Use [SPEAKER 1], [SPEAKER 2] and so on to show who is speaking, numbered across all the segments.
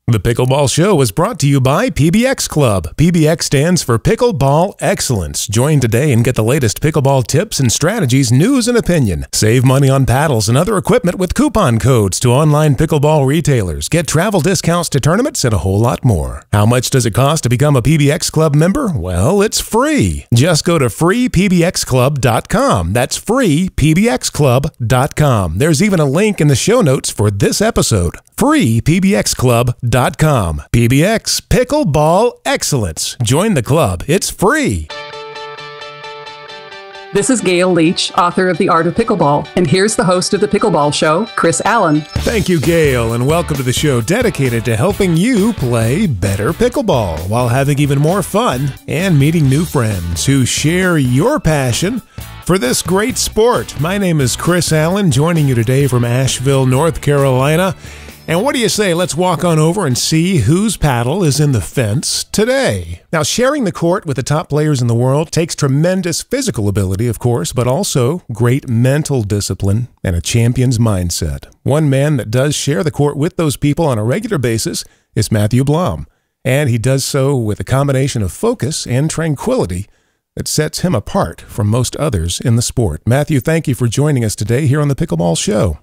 [SPEAKER 1] The Pickleball Show is brought to you by PBX Club. PBX stands for Pickleball Excellence. Join today and get the latest pickleball tips and strategies, news and opinion. Save money on paddles and other equipment with coupon codes to online pickleball retailers. Get travel discounts to tournaments and a whole lot more. How much does it cost to become a PBX Club member? Well, it's free. Just go to freepbxclub.com. That's freepbxclub.com. There's even a link in the show notes for this episode. freepbxclub.com. PBX Pickleball Excellence. Join the club. It's free.
[SPEAKER 2] This is Gail Leach, author of The Art of Pickleball, and here's the host of The Pickleball Show, Chris Allen.
[SPEAKER 1] Thank you, Gail, and welcome to the show dedicated to helping you play better pickleball while having even more fun and meeting new friends who share your passion for this great sport. My name is Chris Allen, joining you today from Asheville, North Carolina. And what do you say? Let's walk on over and see whose paddle is in the fence today. Now, sharing the court with the top players in the world takes tremendous physical ability, of course, but also great mental discipline and a champion's mindset. One man that does share the court with those people on a regular basis is Matthew Blom. And he does so with a combination of focus and tranquility that sets him apart from most others in the sport. Matthew, thank you for joining us today here on the Pickleball Show.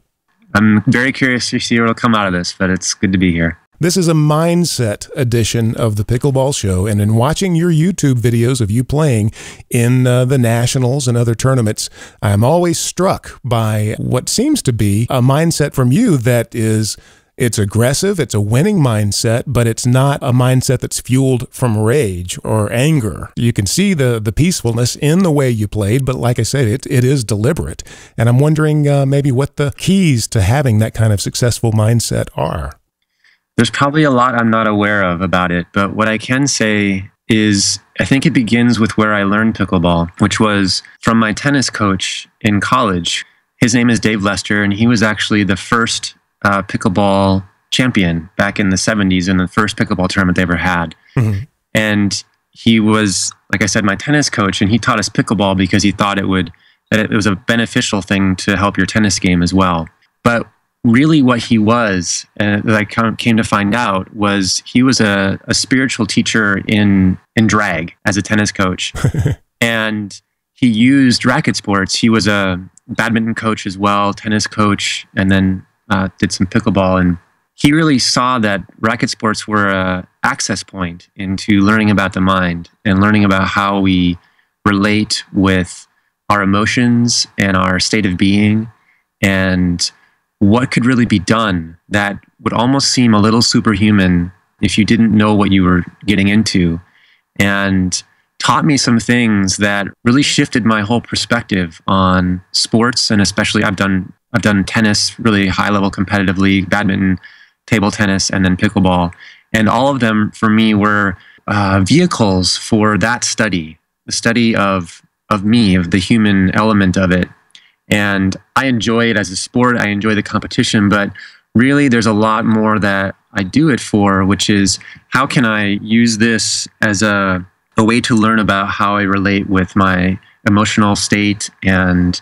[SPEAKER 3] I'm very curious to see what will come out of this, but it's good to be here.
[SPEAKER 1] This is a mindset edition of the Pickleball Show, and in watching your YouTube videos of you playing in the Nationals and other tournaments, I'm always struck by what seems to be a mindset from you that is, it's aggressive, it's a winning mindset, but it's not a mindset that's fueled from rage or anger. You can see the peacefulness in the way you played, but like I said, it is deliberate. And I'm wondering maybe what the keys to having that kind of successful mindset are.
[SPEAKER 3] There's probably a lot I'm not aware of about it, but what I can say is I think it begins with where I learned pickleball, which was from my tennis coach in college. His name is Dave Lester, and he was actually the first pickleball champion back in the 70s in the first pickleball tournament they ever had. Mm-hmm. And he was, like I said, my tennis coach, and he taught us pickleball because he thought it was a beneficial thing to help your tennis game as well. But really what he was, that I came to find out, was he was a spiritual teacher in drag as a tennis coach. And he used racket sports. He was a badminton coach as well, tennis coach, and then did some pickleball, and he really saw that racket sports were an access point into learning about the mind and learning about how we relate with our emotions and our state of being and what could really be done that would almost seem a little superhuman if you didn't know what you were getting into, and taught me some things that really shifted my whole perspective on sports. And especially I've done tennis, really high-level competitive league, badminton, table tennis, and then pickleball. And all of them, for me, were vehicles for that study, the study of me, of the human element of it. And I enjoy it as a sport. I enjoy the competition. But really, there's a lot more that I do it for, which is how can I use this as a way to learn about how I relate with my emotional state and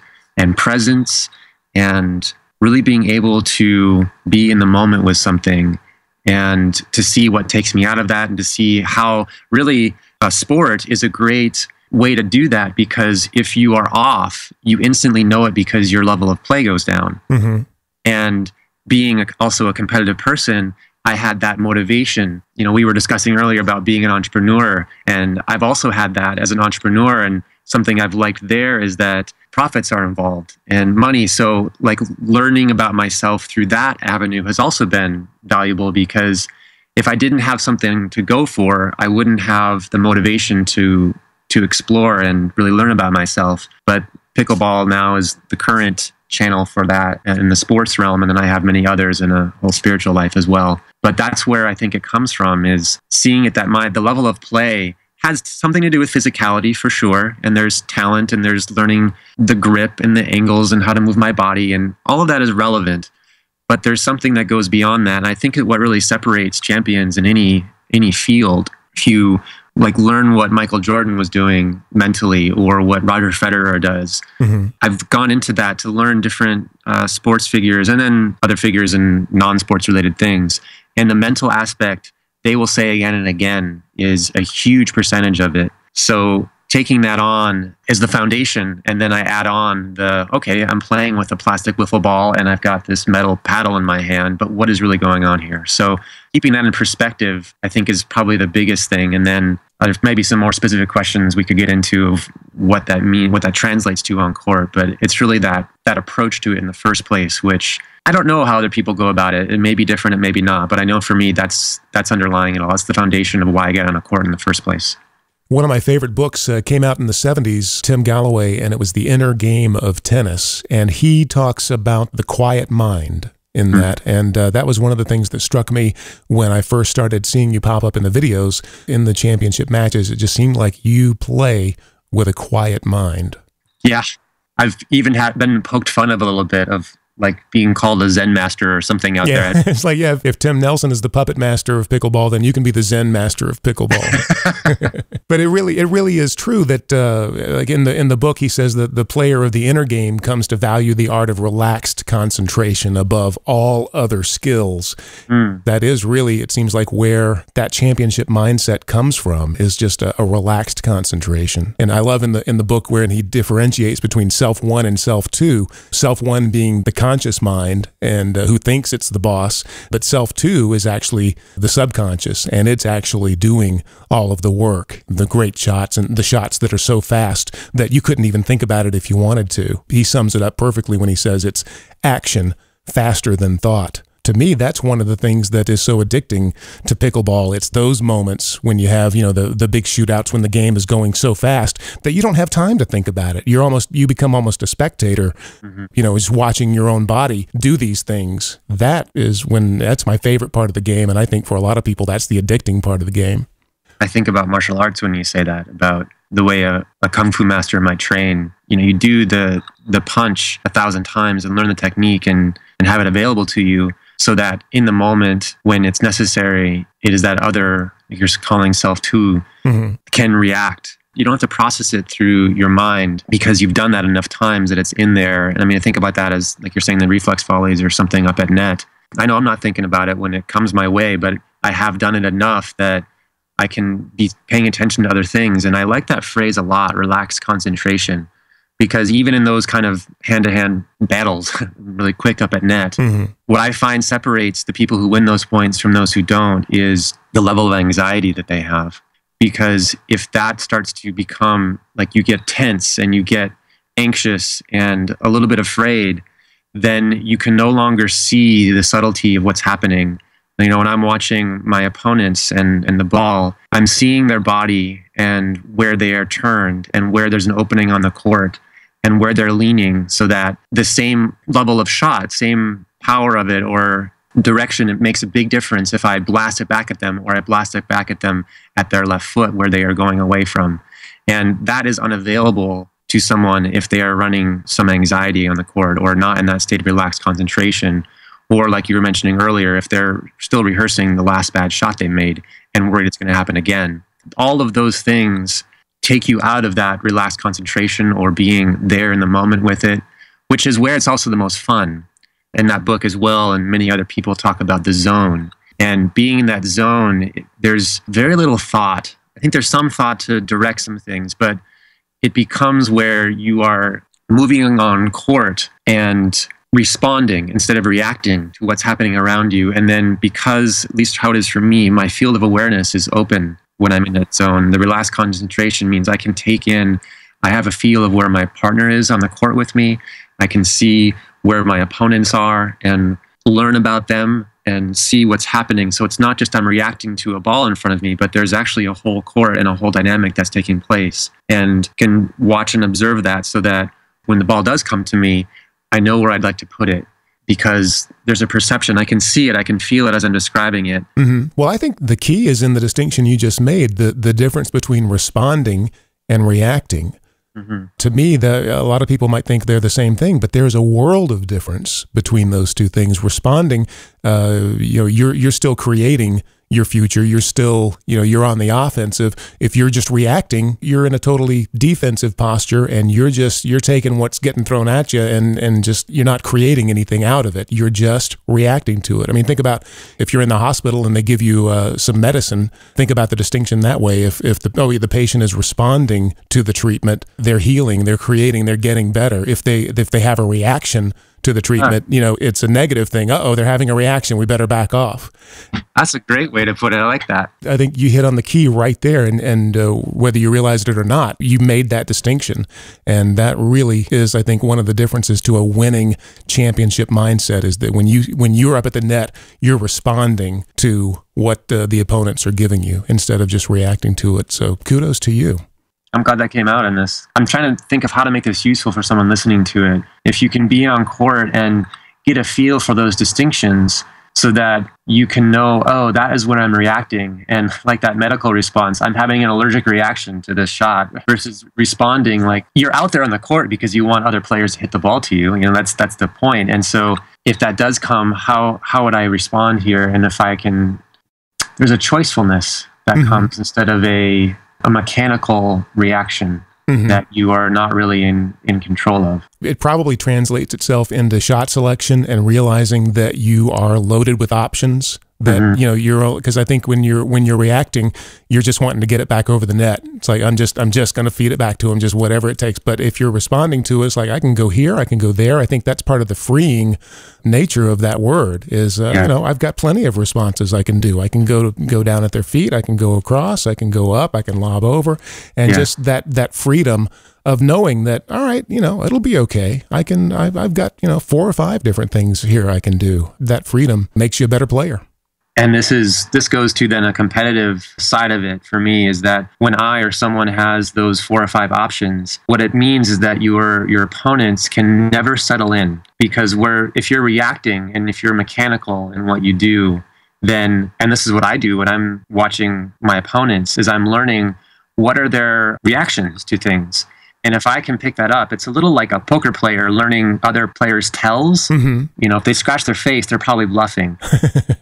[SPEAKER 3] presence, and really being able to be in the moment with something and to see what takes me out of that, and to see how really a sport is a great way to do that, because if you are off, you instantly know it because your level of play goes down. Mm-hmm. And being also a competitive person, I had that motivation. You know, we were discussing earlier about being an entrepreneur, and I've also had that as an entrepreneur, and something I've liked there is that profits are involved and money. So like learning about myself through that avenue has also been valuable, because if I didn't have something to go for, I wouldn't have the motivation to explore and really learn about myself. But pickleball now is the current channel for that in the sports realm, and then I have many others in a whole spiritual life as well. But that's where I think it comes from, is seeing it that the level of play has something to do with physicality for sure, and there's talent, and there's learning the grip and the angles and how to move my body, and all of that is relevant. But there's something that goes beyond that, and I think what really separates champions in any field, if you like learn what Michael Jordan was doing mentally or what Roger Federer does. Mm-hmm. I've gone into that to learn different sports figures and then other figures in non-sports related things. And the mental aspect, they will say again and again, is a huge percentage of it. So taking that on is the foundation. And then I add on okay, I'm playing with a plastic wiffle ball and I've got this metal paddle in my hand, but what is really going on here? So keeping that in perspective, I think, is probably the biggest thing. And then there's maybe some more specific questions we could get into of what that means, what that translates to on court. But it's really that approach to it in the first place, which I don't know how other people go about it. It may be different, it may be not. But I know for me, that's underlying it all. That's the foundation of why I get on a court in the first place.
[SPEAKER 1] One of my favorite books came out in the 70s, Tim Galloway, and it was The Inner Game of Tennis. And he talks about the quiet mind in that. And that was one of the things that struck me when I first started seeing you pop up in the videos in the championship matches. It just seemed like you play with a quiet mind.
[SPEAKER 3] Yeah. I've even been poked fun of a little bit of like being called a Zen master or something out there.
[SPEAKER 1] It's like, if Tim Nelson is the puppet master of pickleball, then you can be the Zen master of pickleball. But it really is true that, like in the book, he says that the player of the inner game comes to value the art of relaxed concentration above all other skills. That is really, it seems like, where that championship mindset comes from, is just a relaxed concentration. And I love in the book where he differentiates between self one and self two. Self one being the conscious mind and who thinks it's the boss, but self two is actually the subconscious, and it's actually doing all of the work, the great shots and the shots that are so fast that you couldn't even think about it if you wanted to. He sums it up perfectly when he says it's action faster than thought. To me, that's one of the things that is so addicting to pickleball. It's those moments when you have, the big shootouts when the game is going so fast that you don't have time to think about it. You become almost a spectator, just watching your own body do these things. That's my favorite part of the game. And I think for a lot of people, that's the addicting part of the game.
[SPEAKER 3] I think about martial arts when you say that, about the way a kung fu master might train. You do the punch 1,000 times and learn the technique and have it available to you, so that in the moment when it's necessary, it is that other, you're calling self two, can react. You don't have to process it through your mind because you've done that enough times that it's in there. And I mean, I think about that as, like you're saying, the reflex volleys or something up at net. I know I'm not thinking about it when it comes my way, but I have done it enough that I can be paying attention to other things. And I like that phrase a lot, relaxed concentration. Because even in those kind of hand-to-hand battles, really quick up at net, what I find separates the people who win those points from those who don't is the level of anxiety that they have. Because if that starts to become, like, you get tense and you get anxious and a little bit afraid, then you can no longer see the subtlety of what's happening. When I'm watching my opponents and the ball, I'm seeing their body and where they are turned and where there's an opening on the court and where they're leaning, so that the same level of shot, same power of it or direction, it makes a big difference if I blast it back at them or I blast it back at them at their left foot where they are going away from. And that is unavailable to someone if they are running some anxiety on the court or not in that state of relaxed concentration. Or like you were mentioning earlier, if they're still rehearsing the last bad shot they made and worried it's going to happen again. All of those things take you out of that relaxed concentration or being there in the moment with it, which is where it's also the most fun. In that book as well, and many other people talk about the zone. And being in that zone, there's very little thought. I think there's some thought to direct some things, but it becomes where you are moving on court and responding instead of reacting to what's happening around you. And then because, at least how it is for me, my field of awareness is open when I'm in that zone. The relaxed concentration means I can take in, I have a feel of where my partner is on the court with me. I can see where my opponents are and learn about them and see what's happening. So it's not just I'm reacting to a ball in front of me, but there's actually a whole court and a whole dynamic that's taking place, and can watch and observe that so that when the ball does come to me, I know where I'd like to put it. Because there's a perception. I can see it. I can feel it as I'm describing it.
[SPEAKER 1] Well, I think the key is in the distinction you just made, the difference between responding and reacting. To me, a lot of people might think they're the same thing, but there's a world of difference between those two things. Responding, you're still creating your future. You're still, you're on the offensive. If you're just reacting, you're in a totally defensive posture, and you're taking what's getting thrown at you, and just, you're not creating anything out of it. You're just reacting to it. I mean, think about if you're in the hospital and they give you some medicine, think about the distinction that way. If the patient is responding to the treatment, they're healing, they're creating, they're getting better. If they have a reaction to the treatment, it's a negative thing. They're having a reaction. We better back off.
[SPEAKER 3] That's a great way to put it. I like that.
[SPEAKER 1] I think you hit on the key right there. And whether you realized it or not, you made that distinction. And that really is, I think, one of the differences to a winning championship mindset, is that when you're up at the net, you're responding to what the opponents are giving you instead of just reacting to it. So kudos to you.
[SPEAKER 3] I'm glad that came out in this. I'm trying to think of how to make this useful for someone listening to it. If you can be on court and get a feel for those distinctions so that you can know, that is when I'm reacting. And like that medical response, I'm having an allergic reaction to this shot, versus responding like you're out there on the court because you want other players to hit the ball to you. That's the point. And so if that does come, how would I respond here? And if I can, there's a choicefulness that comes instead of a mechanical reaction that you are not really in control of.
[SPEAKER 1] It probably translates itself into shot selection and realizing that you are loaded with options. That you're, because I think when you're reacting, you're just wanting to get it back over the net. It's like I'm just going to feed it back to him, just whatever it takes. But if you're responding to it, it's like I can go here, I can go there. I think that's part of the freeing nature of that word. Is I've got plenty of responses I can do. I can go down at their feet. I can go across. I can go up. I can lob over, and just that freedom of knowing that, all right, it'll be okay. I've got 4 or 5 different things here I can do. That freedom makes you a better player.
[SPEAKER 3] And this goes to then a competitive side of it for me, is that when I or someone has those 4 or 5 options, what it means is that your opponents can never settle in, because if you're reacting and if you're mechanical in what you do, then, and this is what I do when I'm watching my opponents, is I'm learning what are their reactions to things. And if I can pick that up, it's a little like a poker player learning other players' tells. If they scratch their face, they're probably bluffing,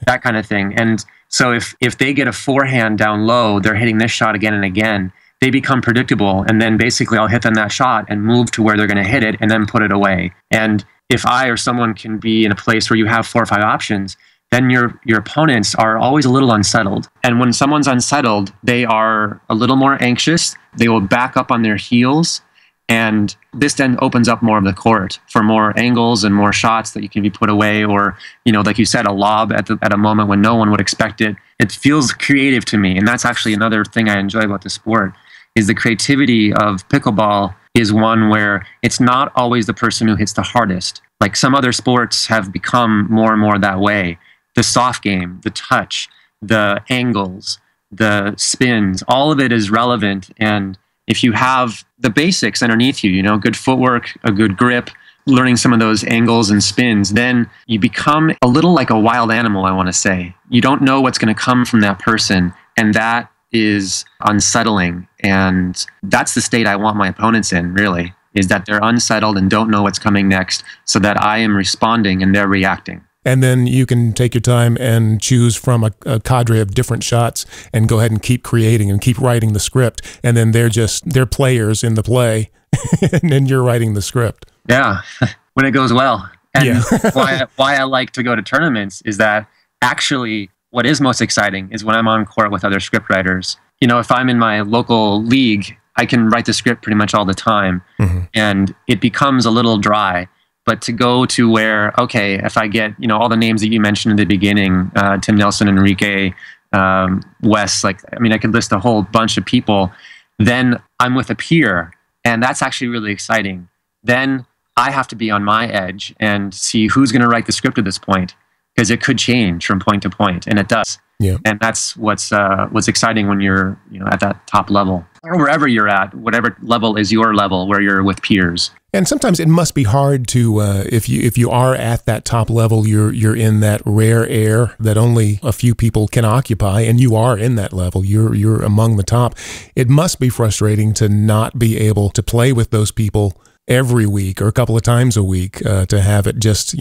[SPEAKER 3] that kind of thing. And so if they get a forehand down low, they're hitting this shot again and again, they become predictable. And then basically I'll hit them that shot and move to where they're going to hit it and then put it away. And if I or someone can be in a place where you have 4 or 5 options, then your opponents are always a little unsettled. And when someone's unsettled, they are a little more anxious. They will back up on their heels. And this then opens up more of the court for more angles and more shots that you can be put away, or, like you said, a lob at a moment when no one would expect it. It feels creative to me. And that's actually another thing I enjoy about the sport, is the creativity of pickleball is one where it's not always the person who hits the hardest. Like some other sports have become more and more that way. The soft game, the touch, the angles, the spins, all of it is relevant. And if you have the basics underneath you, good footwork, a good grip, learning some of those angles and spins, then you become a little like a wild animal, I want to say. You don't know what's going to come from that person, and that is unsettling. And that's the state I want my opponents in, really, is that they're unsettled and don't know what's coming next, so that I am responding and they're reacting.
[SPEAKER 1] And then you can take your time and choose from a cadre of different shots and go ahead and keep creating and keep writing the script. And then they're players in the play, and then you're writing the script.
[SPEAKER 3] Yeah, when it goes well. And why I like to go to tournaments is that actually what is most exciting is when I'm on court with other script writers. If I'm in my local league, I can write the script pretty much all the time, and it becomes a little dry. But to go to where, okay, if I get, all the names that you mentioned in the beginning, Tim Nelson, Enrique, Wes, I could list a whole bunch of people, then I'm with a peer, and that's actually really exciting. Then I have to be on my edge and see who's going to write the script at this point, because it could change from point to point, and it does. Yeah. And that's what's exciting when you're at that top level, or wherever you're at, whatever level is your level, where you're with peers.
[SPEAKER 1] And sometimes it must be hard to, if you are at that top level, you're in that rare air that only a few people can occupy, and you are in that level. You're among the top. It must be frustrating to not be able to play with those people every week or a couple of times a week to have it just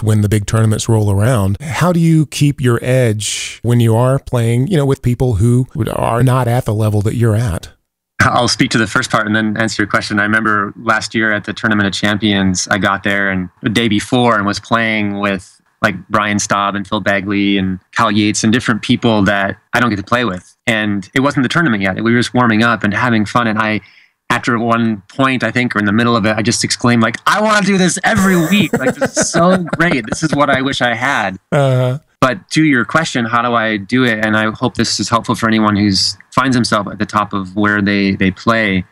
[SPEAKER 1] when the big tournaments roll around. How do you keep your edge when you are playing, with people who are not at the level that you're at?
[SPEAKER 3] I'll speak to the first part and then answer your question. I remember last year at the Tournament of Champions, I got there and the day before and was playing with like Brian Staub and Phil Bagley and Kyle Yates and different people that I don't get to play with. And it wasn't the tournament yet. We were just warming up and having fun. And after one point, I think, or in the middle of it, I just exclaimed like, I want to do this every week. Like, this is so great. This is what I wish I had. But to your question, how do I do it? And I hope this is helpful for anyone who finds himself at the top of where they play,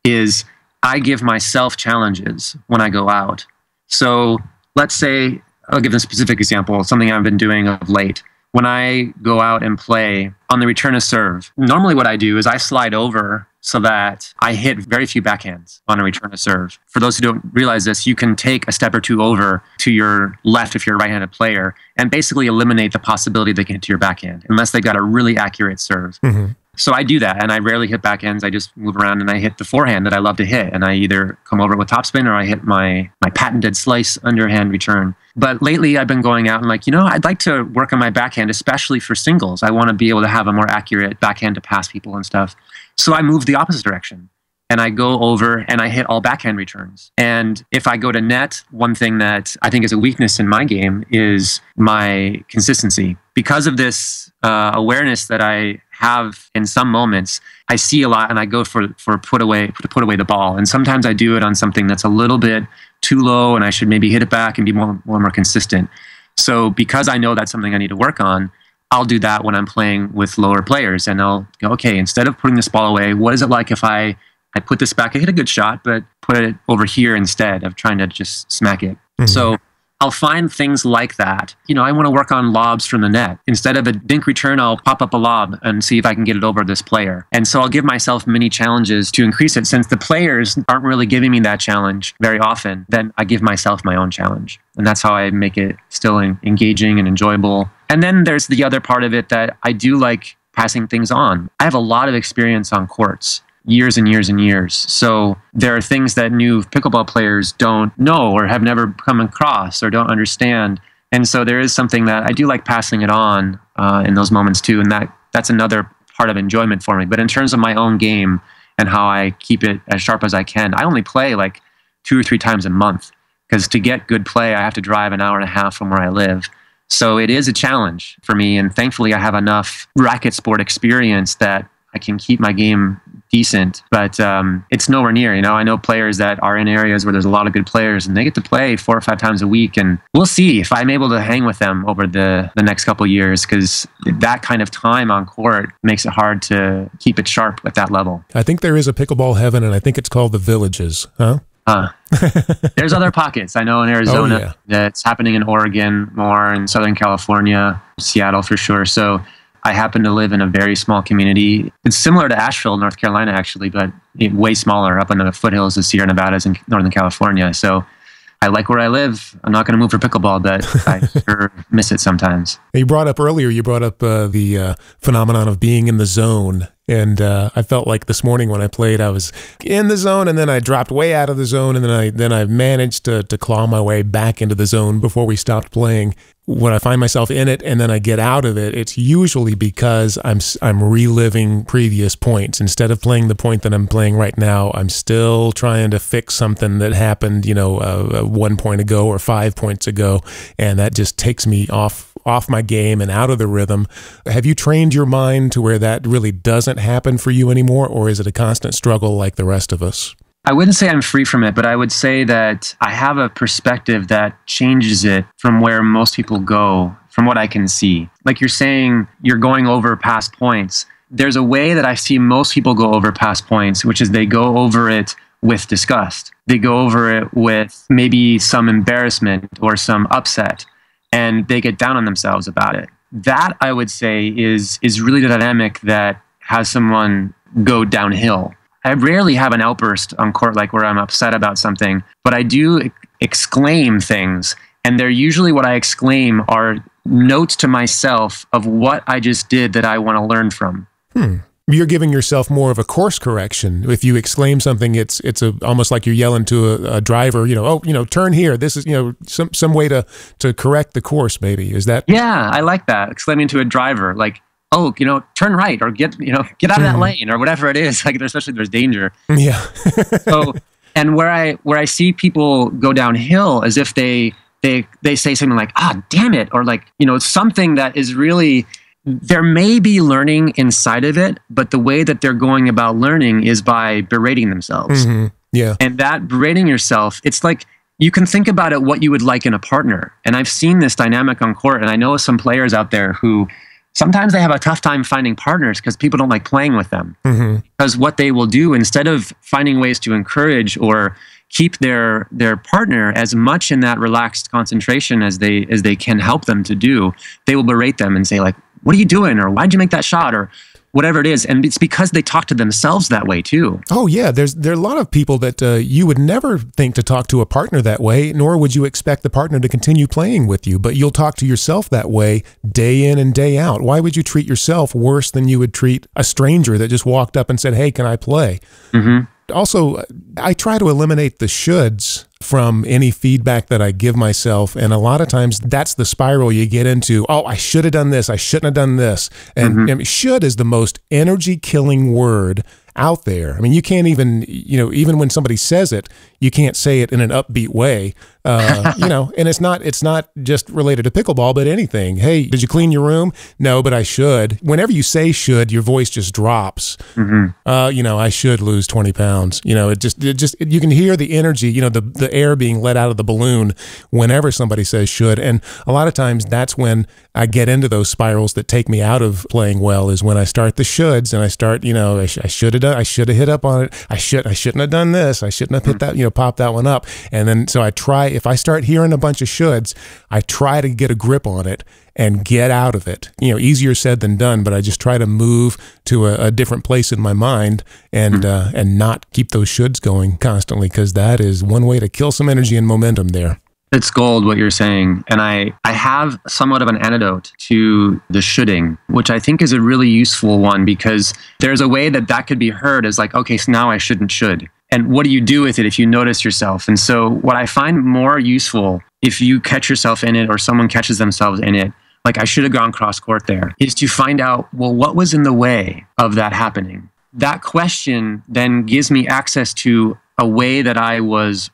[SPEAKER 3] is I give myself challenges when I go out. So let's say, I'll give a specific example, something I've been doing of late. When I go out and play on the return of serve, normally what I do is I slide over so that I hit very few backhands on a return of serve. For those who don't realize this, you can take a step or two over to your left if you're a right-handed player and basically eliminate the possibility they can hit to your backhand unless they've got a really accurate serve. Mm-hmm. So I do that, and I rarely hit backhands. I just move around and I hit the forehand that I love to hit, and I either come over with topspin or I hit my patented slice underhand return. But lately I've been going out and I'd like to work on my backhand, especially for singles. I want to be able to have a more accurate backhand to pass people and stuff. So I move the opposite direction. And I go over and I hit all backhand returns. And if I go to net, one thing that I think is a weakness in my game is my consistency. Because of this awareness that I have in some moments, I see a lot and I go for put away the ball. And sometimes I do it on something that's a little bit too low and I should maybe hit it back and be more consistent. So because I know that's something I need to work on, I'll do that when I'm playing with lower players. And I'll go, okay, instead of putting this ball away, what is it like if I put this back? I hit a good shot, but put it over here instead of trying to just smack it. Mm-hmm. So I'll find things like that. I want to work on lobs from the net. Instead of a dink return, I'll pop up a lob and see if I can get it over this player. And so I'll give myself many challenges to increase it. Since the players aren't really giving me that challenge very often, then I give myself my own challenge. And that's how I make it still engaging and enjoyable. And then there's the other part of it that I do like passing things on. I have a lot of experience on courts. Years and years and years. So there are things that new pickleball players don't know or have never come across or don't understand. And so there is something that I do like passing it on in those moments too. And that's another part of enjoyment for me. But in terms of my own game and how I keep it as sharp as I can, I only play like 2 or 3 times a month because to get good play, I have to drive an hour and a half from where I live. So it is a challenge for me. And thankfully, I have enough racket sport experience that I can keep my game decent, but it's nowhere near. I know players that are in areas where there's a lot of good players and they get to play 4 or 5 times a week. And we'll see if I'm able to hang with them over the next couple of years, because that kind of time on court makes it hard to keep it sharp at that level.
[SPEAKER 1] I think there is a pickleball heaven, and I think it's called the Villages, huh?
[SPEAKER 3] There's other pockets. I know in Arizona that's happening, in Oregon more, in Southern California, Seattle for sure. So I happen to live in a very small community. It's similar to Asheville, North Carolina, actually, but way smaller up in the foothills of Sierra Nevadas in Northern California. So I like where I live. I'm not going to move for pickleball, but I sure miss it sometimes.
[SPEAKER 1] You brought up the phenomenon of being in the zone. And I felt like this morning when I played, I was in the zone, and then I dropped way out of the zone, and then I managed to claw my way back into the zone before we stopped playing. When I find myself in it and then I get out of it, it's usually because I'm reliving previous points. Instead of playing the point that I'm playing right now, I'm still trying to fix something that happened, 1 point ago or 5 points ago, and that just takes me off my game and out of the rhythm. Have you trained your mind to where that really doesn't happen for you anymore, or is it a constant struggle like the rest of us?
[SPEAKER 3] I wouldn't say I'm free from it, but I would say that I have a perspective that changes it from where most people go, from what I can see. Like you're saying, you're going over past points. There's a way that I see most people go over past points, which is they go over it with disgust. They go over it with maybe some embarrassment or some upset, and they get down on themselves about it. That, I would say, is really the dynamic that has someone go downhill. I rarely have an outburst on court like where I'm upset about something, but I do exclaim things. And they're usually, what I exclaim are notes to myself of what I just did that I want to learn from.
[SPEAKER 1] You're giving yourself more of a course correction. If you exclaim something, it's almost like you're yelling to a driver, turn here. This is, some way to correct the course, maybe. Is that?
[SPEAKER 3] Yeah, I like that. Exclaiming to a driver, like, oh, turn right, or get out of that lane, or whatever it is. Like, especially there's danger.
[SPEAKER 1] Yeah.
[SPEAKER 3] So, and where I see people go downhill is if they say something like, damn it, or like, something that is really, there may be learning inside of it, but the way that they're going about learning is by berating themselves.
[SPEAKER 1] Mm-hmm. Yeah.
[SPEAKER 3] And that berating yourself, it's like, you can think about it what you would like in a partner. And I've seen this dynamic on court, and I know some players out there who sometimes they have a tough time finding partners because people don't like playing with them. Mm-hmm. Because what they will do, instead of finding ways to encourage or keep their partner as much in that relaxed concentration as they can help them to do, they will berate them and say, like, what are you doing? Or why'd you make that shot? Or whatever it is. And it's because they talk to themselves that way too.
[SPEAKER 1] Oh yeah. There are a lot of people that you would never think to talk to a partner that way, nor would you expect the partner to continue playing with you, but you'll talk to yourself that way day in and day out. Why would you treat yourself worse than you would treat a stranger that just walked up and said, hey, can I play? Mm-hmm. Also, I try to eliminate the shoulds from any feedback that I give myself. And a lot of times that's the spiral you get into. Oh, I should have done this. I shouldn't have done this. And should is the most energy killing word out there. I mean, you can't even, even when somebody says it, you can't say it in an upbeat way. And it's not just related to pickleball, but anything. Hey, did you clean your room? No, but I should. Whenever you say should, your voice just drops. Mm-hmm. I should lose 20 pounds. It just you can hear the energy, the air being let out of the balloon whenever somebody says should. And a lot of times that's when I get into those spirals that take me out of playing well, is when I start the shoulds and I start, I should have hit up on it. I shouldn't have done this. I shouldn't have hit that, popped that one up. And then, so I try, if I start hearing a bunch of shoulds, I try to get a grip on it and get out of it. Easier said than done, but I just try to move to a different place in my mind and not keep those shoulds going constantly, because that is one way to kill some energy and momentum there.
[SPEAKER 3] It's gold what you're saying. And I have somewhat of an antidote to the shoulding, which I think is a really useful one, because there's a way that could be heard as like, okay, so now I should. And what do you do with it if you notice yourself? And so what I find more useful, if you catch yourself in it or someone catches themselves in it, like I should have gone cross court there, is to find out, well, what was in the way of that happening? That question then gives me access to a way that I was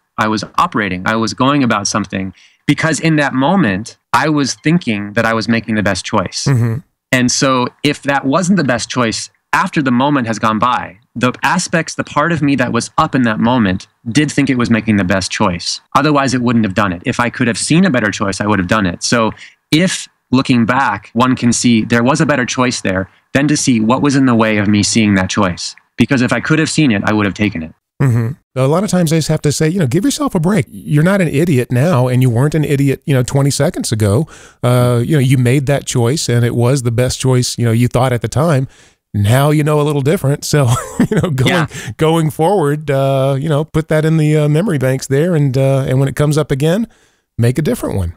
[SPEAKER 3] operating. I was going about something, because in that moment, I was thinking that I was making the best choice. Mm-hmm. And so if that wasn't the best choice, after the moment has gone by, the part of me that was up in that moment did think it was making the best choice. Otherwise, it wouldn't have done it. If I could have seen a better choice, I would have done it. So if looking back, one can see there was a better choice there, then to see what was in the way of me seeing that choice. Because if I could have seen it, I would have taken it.
[SPEAKER 1] Mm-hmm. A lot of times I just have to say, give yourself a break. You're not an idiot now, and you weren't an idiot, 20 seconds ago. You made that choice, and it was the best choice, you thought at the time. Now a little different. So, going forward, put that in the memory banks there, and when it comes up again, make a different one.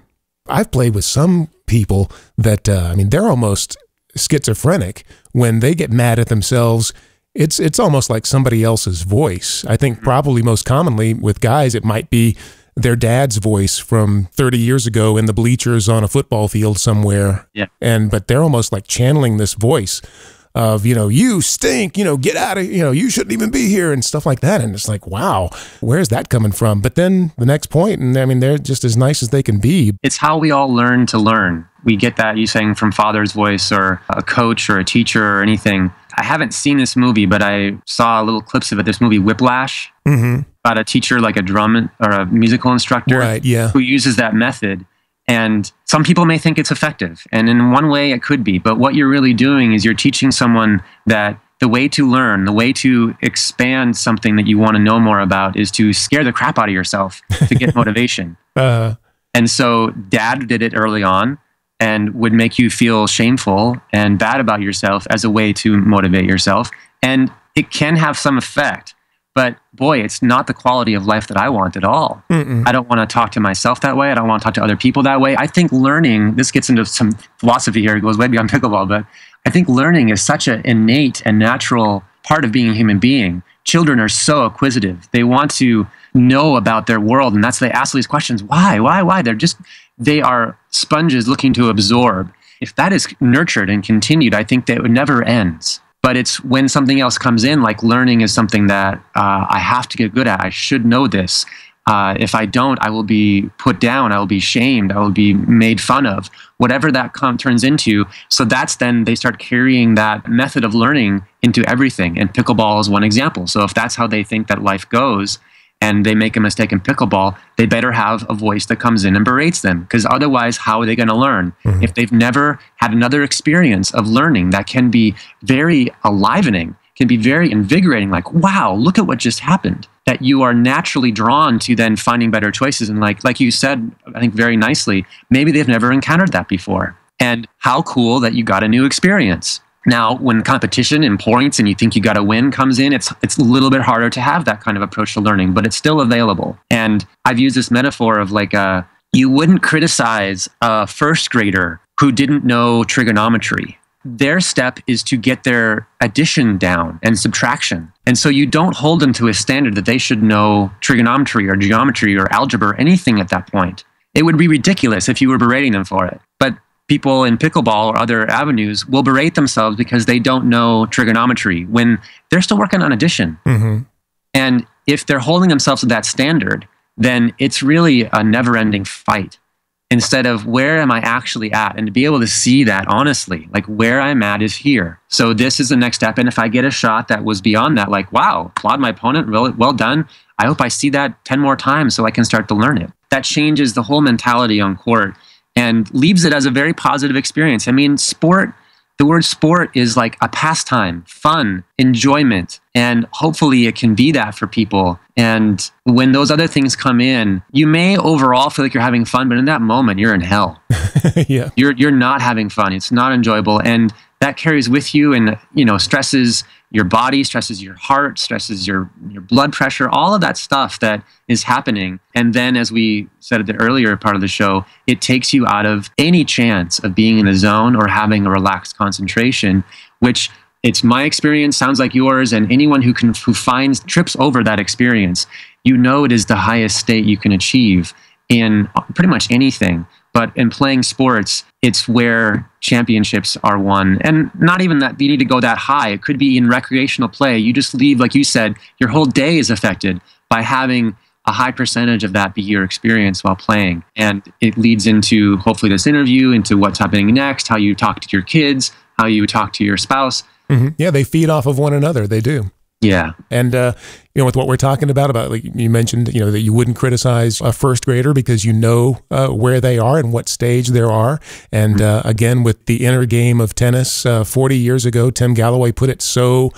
[SPEAKER 1] I've played with some people that, they're almost schizophrenic when they get mad at themselves. It's almost like somebody else's voice. I think probably most commonly with guys, it might be their dad's voice from 30 years ago in the bleachers on a football field somewhere. Yeah. But they're almost like channeling this voice of, you stink, get out of, you shouldn't even be here and stuff like that. And it's like, wow, where's that coming from? But then the next point, and they're just as nice as they can be.
[SPEAKER 3] It's how we all learn to learn. We get that, you saying, from father's voice or a coach or a teacher or anything. I haven't seen this movie, but I saw little clips of it. This movie, Whiplash, about a teacher, like a drum or a musical instructor,
[SPEAKER 1] right, yeah,
[SPEAKER 3] who uses that method. And some people may think it's effective. And in one way it could be. But what you're really doing is you're teaching someone that the way to learn, the way to expand something that you want to know more about is to scare the crap out of yourself to get motivation. And so dad did it early on and would make you feel shameful and bad about yourself as a way to motivate yourself. And it can have some effect. But boy, it's not the quality of life that I want at all. I don't want to talk to myself that way. I don't want to talk to other people that way. I think learning, this gets into some philosophy here, it goes way beyond pickleball, but I think learning is such an innate and natural part of being a human being. Children are so acquisitive. They want to know about their world, and that's they ask these questions. Why? They are sponges looking to absorb. If that is nurtured and continued, I think that it never ends. But it's when something else comes in, like learning is something that I have to get good at. I should know this. If I don't, I will be put down. I will be shamed. I will be made fun of. Whatever that turns into. So that's then they start carrying that method of learning into everything. And pickleball is one example. So if that's how they think that life goes, and they make a mistake in pickleball, they better have a voice that comes in and berates them. Because otherwise, how are they going to learn? Mm-hmm. If they've never had another experience of learning that can be very enlivening, can be very invigorating, like, wow, look at what just happened. That you are naturally drawn to then finding better choices. And like you said, I think very nicely, maybe they've never encountered that before. And how cool that you got a new experience. Now, when competition and points and you think you got to win comes in, it's a little bit harder to have that kind of approach to learning, but it's still available. And I've used this metaphor of like, you wouldn't criticize a first grader who didn't know trigonometry. Their step is to get their addition down and subtraction. And so you don't hold them to a standard that they should know trigonometry or geometry or algebra or anything at that point. It would be ridiculous if you were berating them for it. But people in pickleball or other avenues will berate themselves because they don't know trigonometry when they're still working on addition. Mm-hmm. And if they're holding themselves to that standard, then it's really a never-ending fight. Instead of where am I actually at? And to be able to see that honestly, like where I'm at is here. So this is the next step. And if I get a shot that was beyond that, like, wow, applaud my opponent, well done. I hope I see that 10 more times so I can start to learn it. That changes the whole mentality on court and leaves it as a very positive experience. I mean, the word sport is like a pastime, fun, enjoyment, and hopefully it can be that for people. And when those other things come in, you may overall feel like you're having fun, but in that moment, you're in hell. Yeah, you're not having fun. It's not enjoyable, and that carries with you and stresses your body, stresses your heart, stresses your blood pressure, all of that stuff that is happening. And then, as we said at the earlier part of the show, it takes you out of any chance of being in the zone or having a relaxed concentration, which it's my experience, sounds like yours, and anyone who trips over that experience, it is the highest state you can achieve in pretty much anything. But in playing sports, it's where championships are won. And not even that you need to go that high. It could be in recreational play. You just leave, like you said, your whole day is affected by having a high percentage of that be your experience while playing. And it leads into, hopefully, this interview, into what's happening next, how you talk to your kids, how you talk to your spouse.
[SPEAKER 1] Mm-hmm. Yeah, they feed off of one another. They do.
[SPEAKER 3] Yeah.
[SPEAKER 1] And, with what we're talking about like you mentioned, that you wouldn't criticize a first grader because where they are and what stage they are. And again, with the inner game of tennis, 40 years ago, Tim Galloway put it so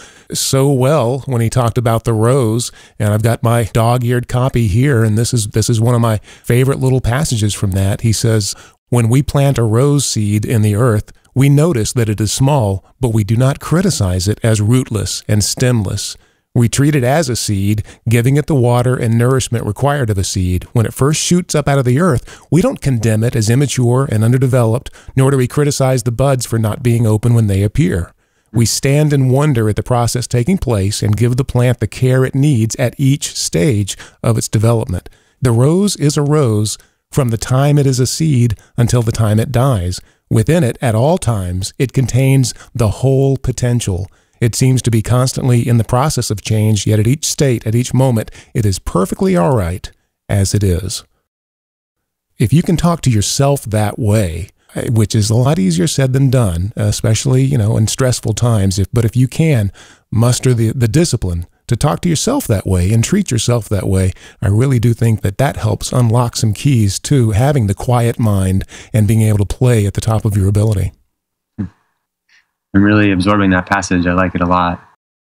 [SPEAKER 1] well when he talked about the rose. And I've got my dog-eared copy here, and this is one of my favorite little passages from that. He says, "When we plant a rose seed in the earth, we notice that it is small, but we do not criticize it as rootless and stemless. We treat it as a seed, giving it the water and nourishment required of a seed. When it first shoots up out of the earth, we don't condemn it as immature and underdeveloped, nor do we criticize the buds for not being open when they appear. We stand in wonder at the process taking place and give the plant the care it needs at each stage of its development. The rose is a rose from the time it is a seed until the time it dies. Within it, at all times, it contains the whole potential. It seems to be constantly in the process of change, yet at each state, at each moment, it is perfectly all right as it is." If you can talk to yourself that way, which is a lot easier said than done, especially, in stressful times, but if you can muster the discipline to talk to yourself that way and treat yourself that way, I really do think that helps unlock some keys to having the quiet mind and being able to play at the top of your ability.
[SPEAKER 3] I'm really absorbing that passage. I like it a lot.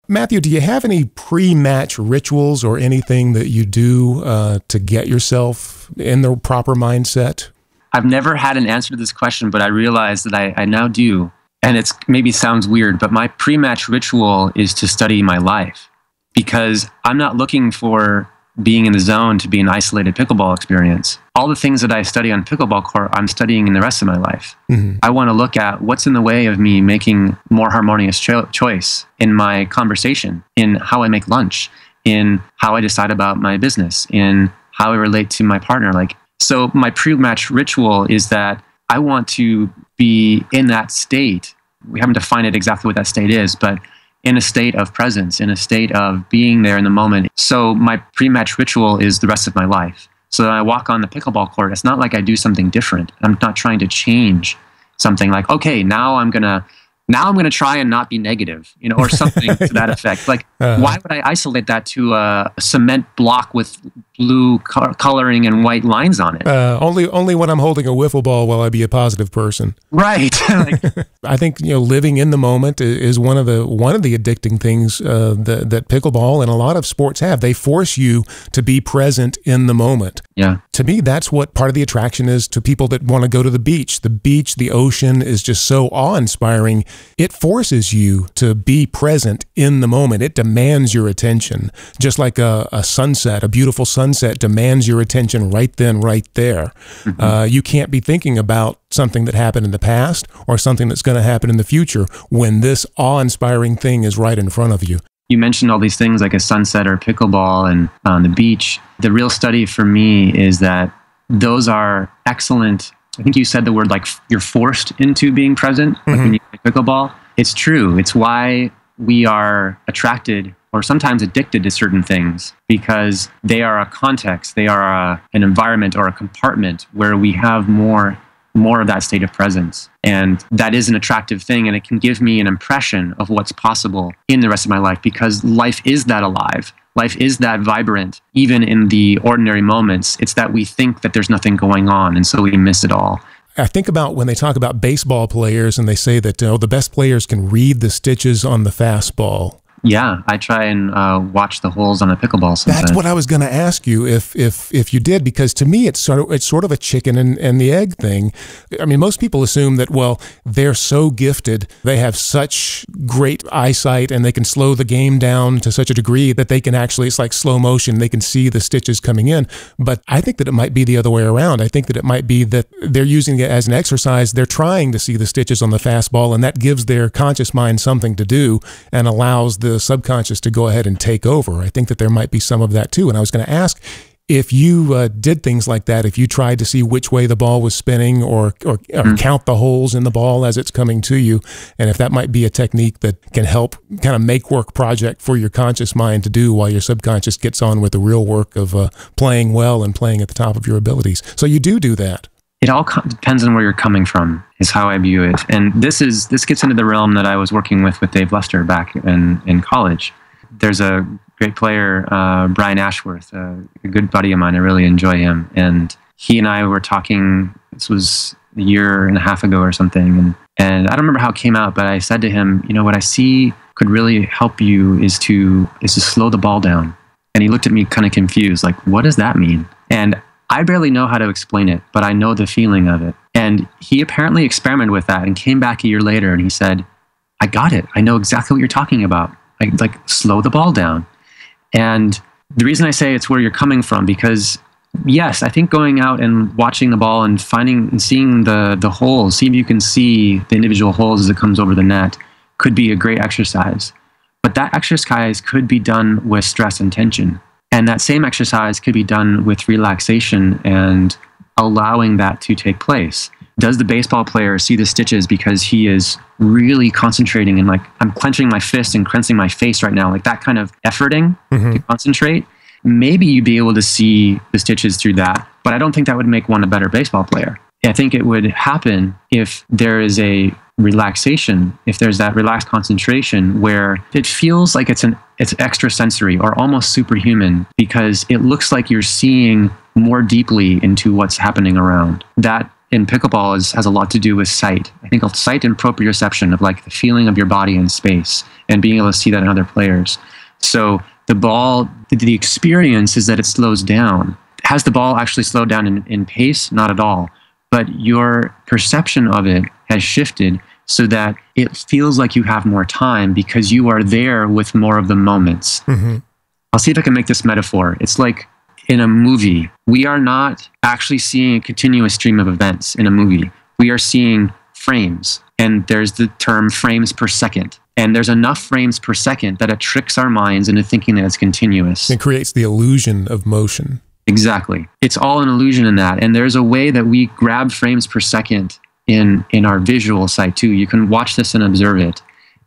[SPEAKER 1] Matthew, do you have any pre-match rituals or anything that you do to get yourself in the proper mindset?
[SPEAKER 3] I've never had an answer to this question, but I realize that I now do. And it's maybe sounds weird, but my pre-match ritual is to study my life. Because I'm not looking for being in the zone to be an isolated pickleball experience. All the things that I study on pickleball court, I'm studying in the rest of my life. I want to look at what's in the way of me making more harmonious choice in my conversation, in how I make lunch, in how I decide about my business, in how I relate to my partner. Like, so my pre-match ritual is that I want to be in that state. We haven't defined it exactly what that state is, but in a state of presence, in a state of being there in the moment. So my pre-match ritual is the rest of my life. So when I walk on the pickleball court, it's not like I do something different. I'm not trying to change something like, okay, now I'm gonna try and not be negative, or something to that effect. Like, why would I isolate that to a cement block with blue coloring and white lines on it?
[SPEAKER 1] Only when I'm holding a wiffle ball will I be a positive person.
[SPEAKER 3] Right.
[SPEAKER 1] I think living in the moment is one of the addicting things that pickleball and a lot of sports have. They force you to be present in the moment.
[SPEAKER 3] Yeah.
[SPEAKER 1] To me, that's what part of the attraction is to people that want to go to the beach. The beach, the ocean is just so awe-inspiring. It forces you to be present in the moment. It demands your attention, just like a sunset, a beautiful sunset demands your attention right then, right there. You can't be thinking about something that happened in the past or something that's going to happen in the future when this awe-inspiring thing is right in front of you.
[SPEAKER 3] You mentioned all these things like a sunset or pickleball and on the beach. The real study for me is that those are excellent. I think you said the word like you're forced into being present when you play pickleball. It's true. It's why we are attracted or sometimes addicted to certain things, because they are a context, they are an environment or a compartment where we have more of that state of presence. And that is an attractive thing, and it can give me an impression of what's possible in the rest of my life, because life is that alive. Life is that vibrant, even in the ordinary moments. It's that we think that there's nothing going on, and so we miss it all.
[SPEAKER 1] I think about when they talk about baseball players and they say that the best players can read the stitches on the fastball.
[SPEAKER 3] Yeah, I try and watch the holes on a pickleball sometimes.
[SPEAKER 1] That's what I was going to ask you if you did, because to me it's sort of a chicken and the egg thing. I mean, most people assume that, well, they're so gifted, they have such great eyesight and they can slow the game down to such a degree that they can actually, it's like slow motion, they can see the stitches coming in. But I think that it might be the other way around. I think that it might be that they're using it as an exercise. They're trying to see the stitches on the fastball, and that gives their conscious mind something to do and allows the subconscious to go ahead and take over. I think that there might be some of that too. And I was going to ask if you did things like that, if you tried to see which way the ball was spinning or count the holes in the ball as it's coming to you, and if that might be a technique that can help kind of make work project for your conscious mind to do while your subconscious gets on with the real work of playing well and playing at the top of your abilities. So you do that.
[SPEAKER 3] It all depends on where you're coming from, is how I view it. And this gets into the realm that I was working with Dave Lester back in college. There's a great player, Brian Ashworth, a good buddy of mine. I really enjoy him. And he and I were talking, this was a year and a half ago or something. And I don't remember how it came out, but I said to him, what I see could really help you is to slow the ball down. And he looked at me kind of confused, like, what does that mean? And I barely know how to explain it, but I know the feeling of it. And he apparently experimented with that and came back a year later and he said, I got it. I know exactly what you're talking about. Like slow the ball down. And the reason I say it's where you're coming from, because yes, I think going out and watching the ball and finding and seeing the holes, see if you can see the individual holes as it comes over the net, could be a great exercise. But that exercise could be done with stress and tension. And that same exercise could be done with relaxation and allowing that to take place. Does the baseball player see the stitches because he is really concentrating and like, I'm clenching my fist and clenching my face right now, like that kind of efforting to concentrate? Maybe you'd be able to see the stitches through that, but I don't think that would make one a better baseball player. I think it would happen if there is a relaxation, if there's that relaxed concentration where it feels like it's extrasensory or almost superhuman, because it looks like you're seeing more deeply into what's happening around. That in pickleball has a lot to do with sight. I think of sight and proprioception, of like the feeling of your body in space and being able to see that in other players. So the ball, the experience is that it slows down. Has the ball actually slowed down in pace? Not at all. But your perception of it has shifted so that it feels like you have more time because you are there with more of the moments. I'll see if I can make this metaphor. It's like in a movie, we are not actually seeing a continuous stream of events in a movie. We are seeing frames, and there's the term frames per second. And there's enough frames per second that it tricks our minds into thinking that it's continuous.
[SPEAKER 1] It creates the illusion of motion.
[SPEAKER 3] Exactly. It's all an illusion in that. And there's a way that we grab frames per second in our visual sight too. You can watch this and observe it.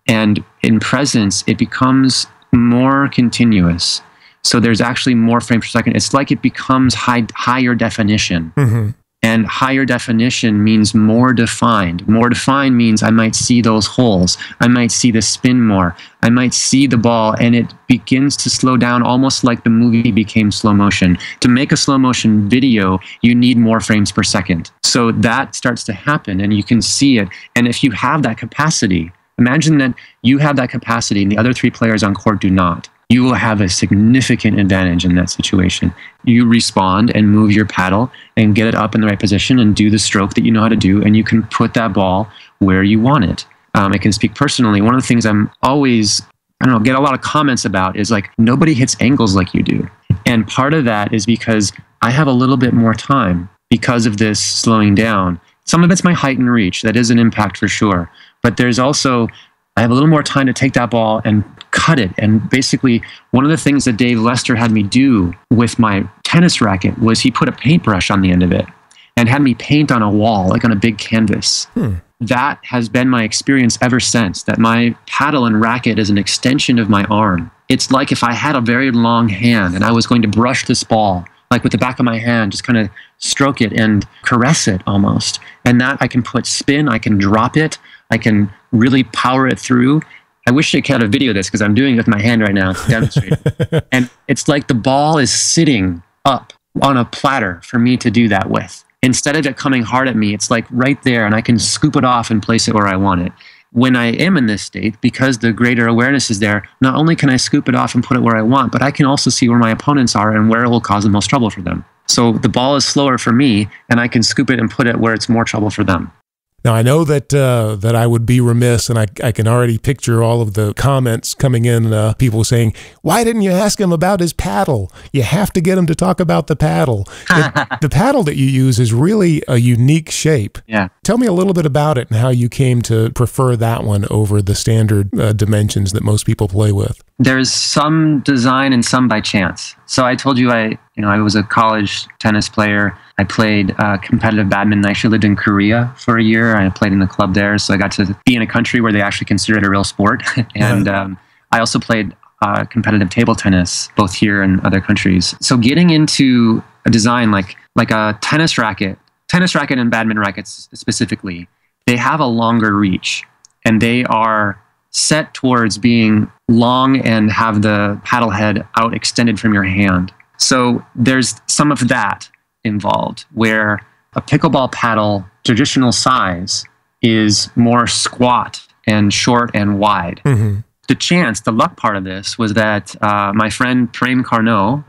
[SPEAKER 3] And in presence, it becomes more continuous. So there's actually more frames per second. It's like it becomes higher definition. Mm-hmm. And higher definition means more defined. More defined means I might see those holes. I might see the spin more. I might see the ball, and it begins to slow down almost like the movie became slow motion. To make a slow motion video, you need more frames per second. So that starts to happen, and you can see it. And if you have that capacity, imagine that you have that capacity and the other three players on court do not. You will have a significant advantage in that situation. You respond and move your paddle and get it up in the right position and do the stroke that you know how to do, and you can put that ball where you want it. I can speak personally. One of the things I'm always, get a lot of comments about is like, nobody hits angles like you do. And part of that is because I have a little bit more time because of this slowing down. Some of it's my height and reach. That is an impact for sure. But there's also, I have a little more time to take that ball and cut it. And basically, one of the things that Dave Lester had me do with my tennis racket was he put a paintbrush on the end of it and had me paint on a wall, like on a big canvas. That has been my experience ever since, that my paddle and racket is an extension of my arm. It's like if I had a very long hand and I was going to brush this ball, like with the back of my hand, just kind of stroke it and caress it almost. And that I can put spin, I can drop it, I can really power it through. I wish I had a video of this because I'm doing it with my hand right now to demonstrate. And it's like the ball is sitting up on a platter for me to do that with. Instead of it coming hard at me, it's like right there and I can scoop it off and place it where I want it. When I am in this state, because the greater awareness is there, not only can I scoop it off and put it where I want, but I can also see where my opponents are and where it will cause the most trouble for them. So the ball is slower for me and I can scoop it and put it where it's more trouble for them.
[SPEAKER 1] Now, I know that that I would be remiss, and I can already picture all of the comments coming in, people saying, why didn't you ask him about his paddle? You have to get him to talk about the paddle. The paddle that you use is really a unique shape.
[SPEAKER 3] Yeah.
[SPEAKER 1] Tell me a little bit about it and how you came to prefer that one over the standard dimensions that most people play with.
[SPEAKER 3] There's some design and some by chance. So I told you I was a college tennis player. I played competitive badminton. I actually lived in Korea for a year. I played in the club there. So I got to be in a country where they actually consider it a real sport. And I also played competitive table tennis, both here and other countries. So getting into a design like a tennis racket and badminton rackets specifically, they have a longer reach. And they are set towards being long and have the paddle head out extended from your hand. So there's some of that involved, where a pickleball paddle, traditional size, is more squat and short and wide. Mm-hmm. The luck part of this was that my friend Prem Carnot,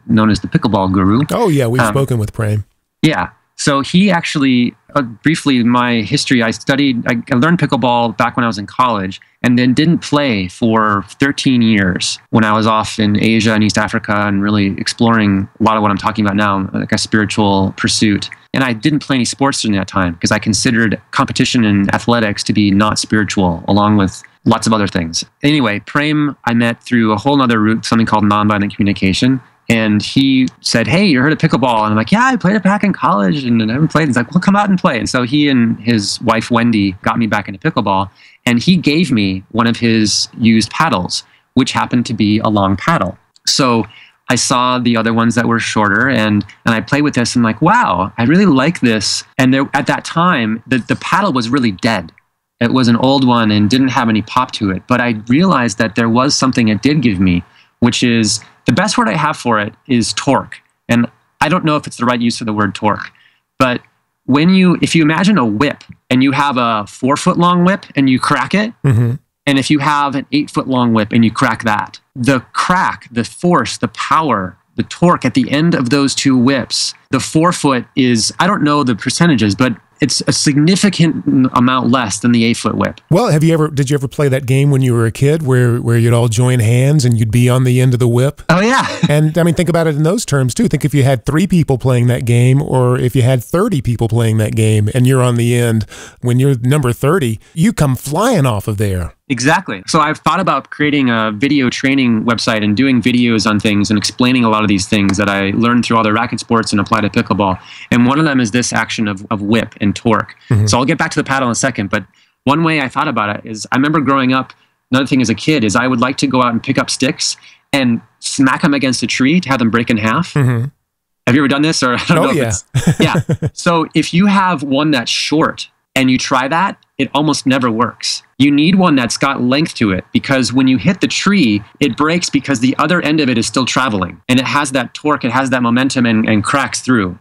[SPEAKER 3] known as the pickleball guru.
[SPEAKER 1] Oh yeah, we've spoken with Prem.
[SPEAKER 3] Yeah. So he actually, briefly, my history, I learned pickleball back when I was in college and then didn't play for 13 years when I was off in Asia and East Africa and really exploring a lot of what I'm talking about now, like a spiritual pursuit. And I didn't play any sports during that time because I considered competition and athletics to be not spiritual, along with lots of other things. Anyway, Prem I met through a whole other route, something called nonviolent communication. And he said, hey, you heard of pickleball? And I'm like, yeah, I played it back in college and I never played. He's like, well, come out and play. And so he and his wife, Wendy, got me back into pickleball. And he gave me one of his used paddles, which happened to be a long paddle. So I saw the other ones that were shorter and I played with this and I'm like, wow, I really like this. And there, at that time, the paddle was really dead. It was an old one and didn't have any pop to it. But I realized that there was something it did give me, which is, the best word I have for it is torque. And I don't know if it's the right use of the word torque, but if you imagine a whip and you have a 4-foot long whip and you crack it, mm-hmm. and if you have an 8-foot long whip and you crack that, the crack, the force, the power, the torque at the end of those two whips, the 4-foot is, I don't know the percentages, but it's a significant amount less than the 8-foot whip.
[SPEAKER 1] Well, did you ever play that game when you were a kid where you'd all join hands and you'd be on the end of the whip?
[SPEAKER 3] Oh, yeah.
[SPEAKER 1] And I mean, think about it in those terms too. Think if you had 3 people playing that game, or if you had 30 people playing that game and you're on the end, when you're number 30, you come flying off of there.
[SPEAKER 3] Exactly. So I've thought about creating a video training website and doing videos on things and explaining a lot of these things that I learned through all the racket sports and apply to pickleball. And one of them is this action of whip and torque. So I'll get back to the paddle in a second. But one way I thought about it is I remember growing up, another thing as a kid is I would like to go out and pick up sticks and smack them against a tree to have them break in half. Have you ever done this? Or I don't know if it's, yeah. So if you have one that's short and you try that, it almost never works. You need one that's got length to it, because when you hit the tree, it breaks because the other end of it is still traveling. And it has that torque, it has that momentum and cracks through.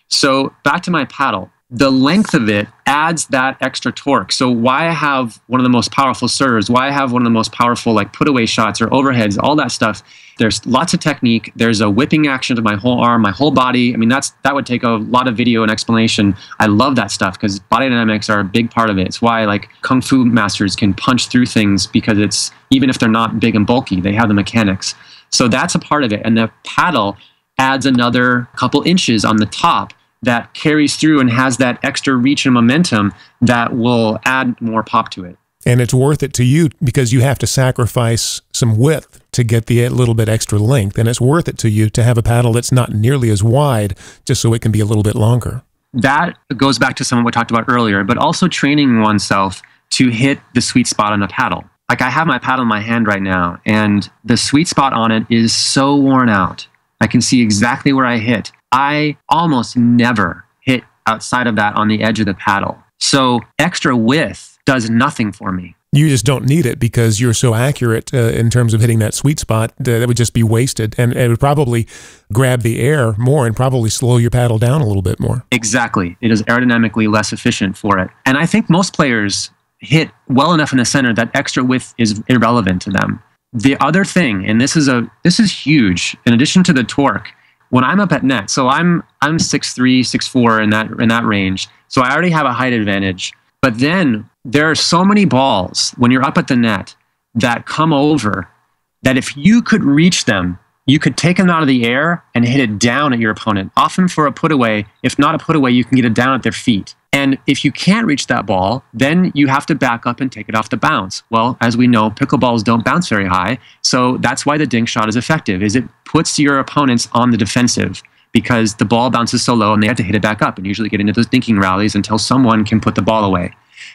[SPEAKER 3] So back to my paddle. The length of it adds that extra torque. So why I have one of the most powerful serves, why I have one of the most powerful like put away shots or overheads, all that stuff. There's lots of technique. There's a whipping action to my whole arm, my whole body. I mean, that would take a lot of video and explanation. I love that stuff because body dynamics are a big part of it. It's why like Kung Fu masters can punch through things, because it's, even if they're not big and bulky, they have the mechanics. So that's a part of it. And the paddle adds another couple inches on the top that carries through and has that extra reach and momentum that will add more pop to it.
[SPEAKER 1] And it's worth it to you because you have to sacrifice some width to get the little bit extra length. And it's worth it to you to have a paddle that's not nearly as wide, just so it can be a little bit longer.
[SPEAKER 3] That goes back to something we talked about earlier, but also training oneself to hit the sweet spot on a paddle. Like I have my paddle in my hand right now, and the sweet spot on it is so worn out. I can see exactly where I hit. I almost never hit outside of that on the edge of the paddle. So extra width does nothing for me.
[SPEAKER 1] You just don't need it because you're so accurate in terms of hitting that sweet spot. That would just be wasted, and it would probably grab the air more and probably slow your paddle down a little bit more.
[SPEAKER 3] Exactly. It is aerodynamically less efficient for it. And I think most players hit well enough in the center that extra width is irrelevant to them. The other thing, and this is huge, in addition to the torque, when I'm up at net, so I'm 6'3", 6'4" in that range, so I already have a height advantage. But then there are so many balls when you're up at the net that come over that if you could reach them, you could take them out of the air and hit it down at your opponent. Often for a put away, if not a put away, you can get it down at their feet. And if you can't reach that ball, then you have to back up and take it off the bounce. Well, as we know, pickleballs don't bounce very high. So that's why the dink shot is effective, is it puts your opponents on the defensive because the ball bounces so low and they have to hit it back up and usually get into those dinking rallies until someone can put the ball away.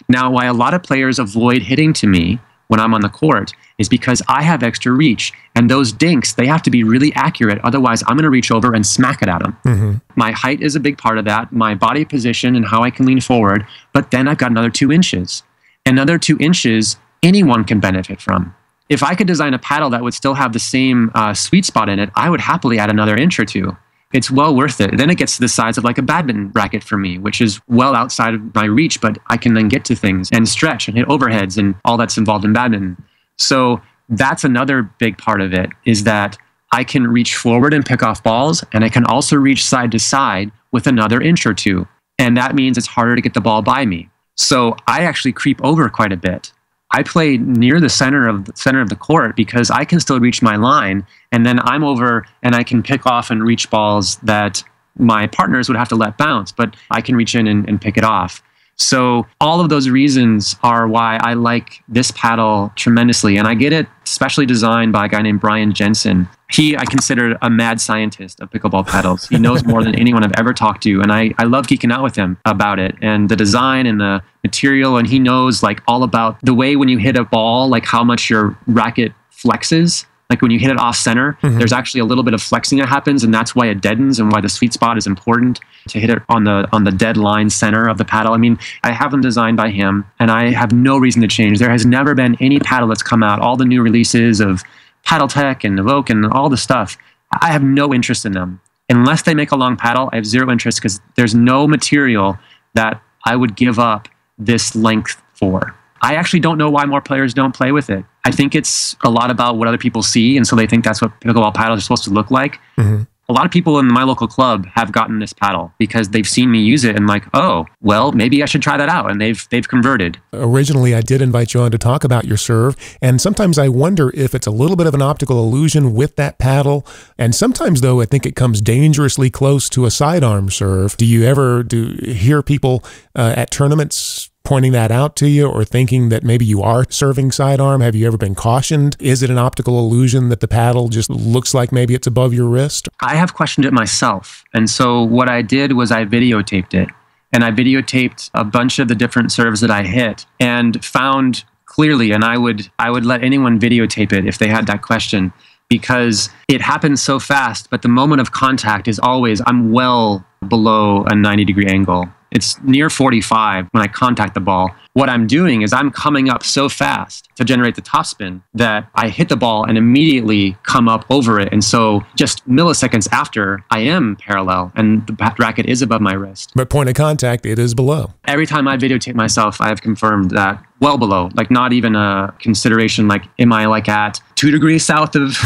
[SPEAKER 3] Now, why a lot of players avoid hitting to me when I'm on the court is because I have extra reach. And those dinks, they have to be really accurate. Otherwise, I'm going to reach over and smack it at them. My height is a big part of that, my body position and how I can lean forward. But then I've got another 2 inches. Another 2 inches, anyone can benefit from. If I could design a paddle that would still have the same sweet spot in it, I would happily add another inch or 2. It's well worth it. Then it gets to the size of like a badminton racket for me, which is well outside of my reach, but I can then get to things and stretch and hit overheads and all that's involved in badminton. So that's another big part of it, is that I can reach forward and pick off balls, and I can also reach side to side with another inch or 2. And that means it's harder to get the ball by me. So I actually creep over quite a bit. I play near the center of the court because I can still reach my line, and then I'm over and I can pick off and reach balls that my partners would have to let bounce, but I can reach in and pick it off. So all of those reasons are why I like this paddle tremendously, and I get it specially designed by a guy named Brian Jensen. I consider a mad scientist of pickleball paddles. He knows more than anyone I've ever talked to, and I love geeking out with him about it and the design and the material, and he knows like all about the way when you hit a ball, like how much your racket flexes. Like when you hit it off center, there's actually a little bit of flexing that happens, and that's why it deadens and why the sweet spot is important to hit it on the dead line center of the paddle. I mean, I have them designed by him, and I have no reason to change. There has never been any paddle that's come out, all the new releases of Paddle Tech and Evoke and all the stuff. I have no interest in them. Unless they make a long paddle, I have zero interest because there's no material that I would give up this length for. I actually don't know why more players don't play with it. I think it's a lot about what other people see, and so they think that's what pickleball paddles are supposed to look like. A a lot of people in my local club have gotten this paddle because they've seen me use it and like, oh, well, maybe I should try that out. And they've converted.
[SPEAKER 1] Originally, I did invite you on to talk about your serve. And sometimes I wonder if it's a little bit of an optical illusion with that paddle. And sometimes, though, I think it comes dangerously close to a sidearm serve. Do you ever hear people at tournaments pointing that out to you or thinking that maybe you are serving sidearm? Have you ever been cautioned? Is it an optical illusion that the paddle just looks like maybe it's above your wrist?
[SPEAKER 3] I have questioned it myself. And so what I did was I videotaped it. And I videotaped a bunch of the different serves that I hit and found clearly, and I would let anyone videotape it if they had that question, because it happens so fast, but the moment of contact is always, I'm well below a 90-degree angle. It's near 45 when I contact the ball. What I'm doing is I'm coming up so fast to generate the topspin that I hit the ball and immediately come up over it. And so just milliseconds after, I am parallel and the racket is above my wrist.
[SPEAKER 1] But point of contact, it is below.
[SPEAKER 3] Every time I videotape myself, I have confirmed that well below, like not even a consideration, like, am I like at 2 degrees south of,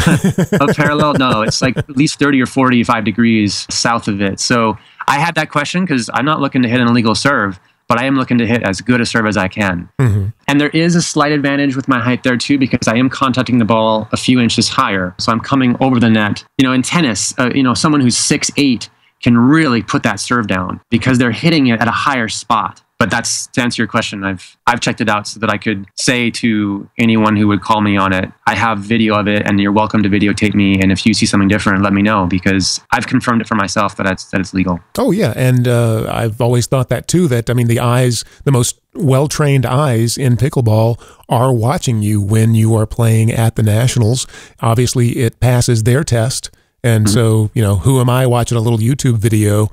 [SPEAKER 3] of parallel? No, it's like at least 30 or 45 degrees south of it. So I had that question because I'm not looking to hit an illegal serve, but I am looking to hit as good a serve as I can. Mm-hmm. And there is a slight advantage with my height there too, because I am contacting the ball a few inches higher. So I'm coming over the net. You know, in tennis, someone who's 6'8" can really put that serve down because they're hitting it at a higher spot. But that's, to answer your question, I've checked it out so that I could say to anyone who would call me on it, I have video of it and you're welcome to videotape me. And if you see something different, let me know, because I've confirmed it for myself that it's legal.
[SPEAKER 1] Oh, yeah. And I've always thought that too, that, I mean, the most well-trained eyes in pickleball are watching you when you are playing at the Nationals. Obviously, it passes their test. And so, who am I watching a little YouTube video?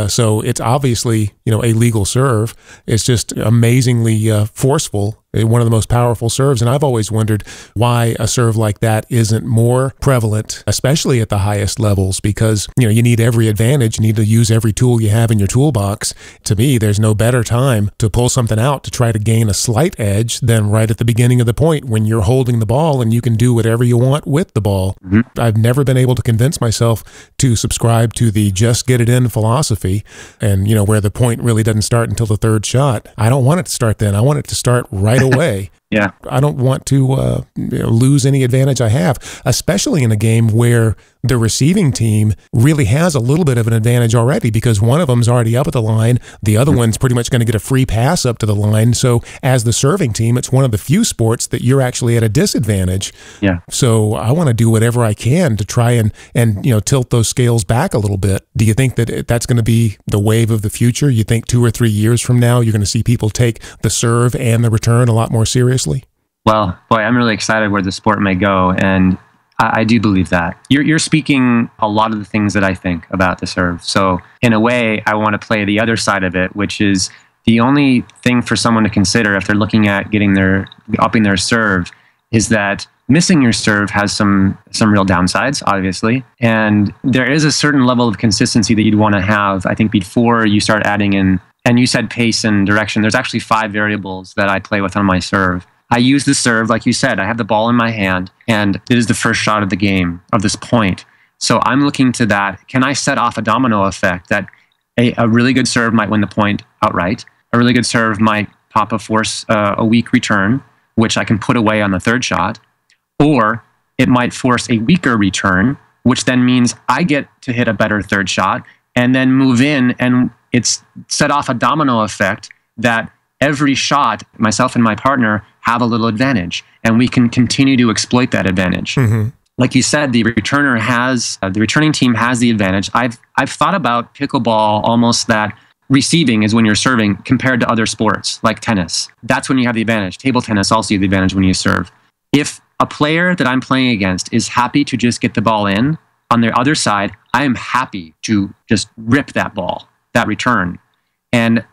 [SPEAKER 1] So it's obviously, a legal serve. It's just amazingly forceful. One of the most powerful serves. And I've always wondered why a serve like that isn't more prevalent, especially at the highest levels, because, you need every advantage. You need to use every tool you have in your toolbox. To me, there's no better time to pull something out to try to gain a slight edge than right at the beginning of the point when you're holding the ball and you can do whatever you want with the ball. Mm-hmm. I've never been able to convince myself to subscribe to the just get it in philosophy and, where the point really doesn't start until the third shot. I don't want it to start then. I want it to start right away.
[SPEAKER 3] Yeah.
[SPEAKER 1] I don't want to lose any advantage I have, especially in a game where the receiving team really has a little bit of an advantage already because one of them's already up at the line. The other one's pretty much going to get a free pass up to the line. So as the serving team, it's one of the few sports that you're actually at a disadvantage.
[SPEAKER 3] Yeah.
[SPEAKER 1] So I want to do whatever I can to try and tilt those scales back a little bit. Do you think that that's going to be the wave of the future? You think 2 or 3 years from now, you're going to see people take the serve and the return a lot more seriously?
[SPEAKER 3] Well, boy, I'm really excited where the sport may go, and I do believe that. You're speaking a lot of the things that I think about the serve. So in a way, I want to play the other side of it, which is the only thing for someone to consider if they're looking at upping their serve is that missing your serve has some real downsides, obviously. And there is a certain level of consistency that you'd want to have, I think, before you start adding in. And you said pace and direction. There's actually 5 variables that I play with on my serve. I use the serve, like you said, I have the ball in my hand, and it is the first shot of the game, of this point. So I'm looking to that. Can I set off a domino effect that a really good serve might win the point outright? A really good serve might force a weak return, which I can put away on the third shot. Or it might force a weaker return, which then means I get to hit a better third shot and then move in, and it's set off a domino effect that every shot, myself and my partner have a little advantage, and we can continue to exploit that advantage. Mm-hmm. Like you said, the returning team has the advantage. I've thought about pickleball almost that receiving is when you're serving compared to other sports like tennis. That's when you have the advantage. Table tennis also you have the advantage when you serve. If a player that I'm playing against is happy to just get the ball in, on the other side, I am happy to just rip that ball, that return. And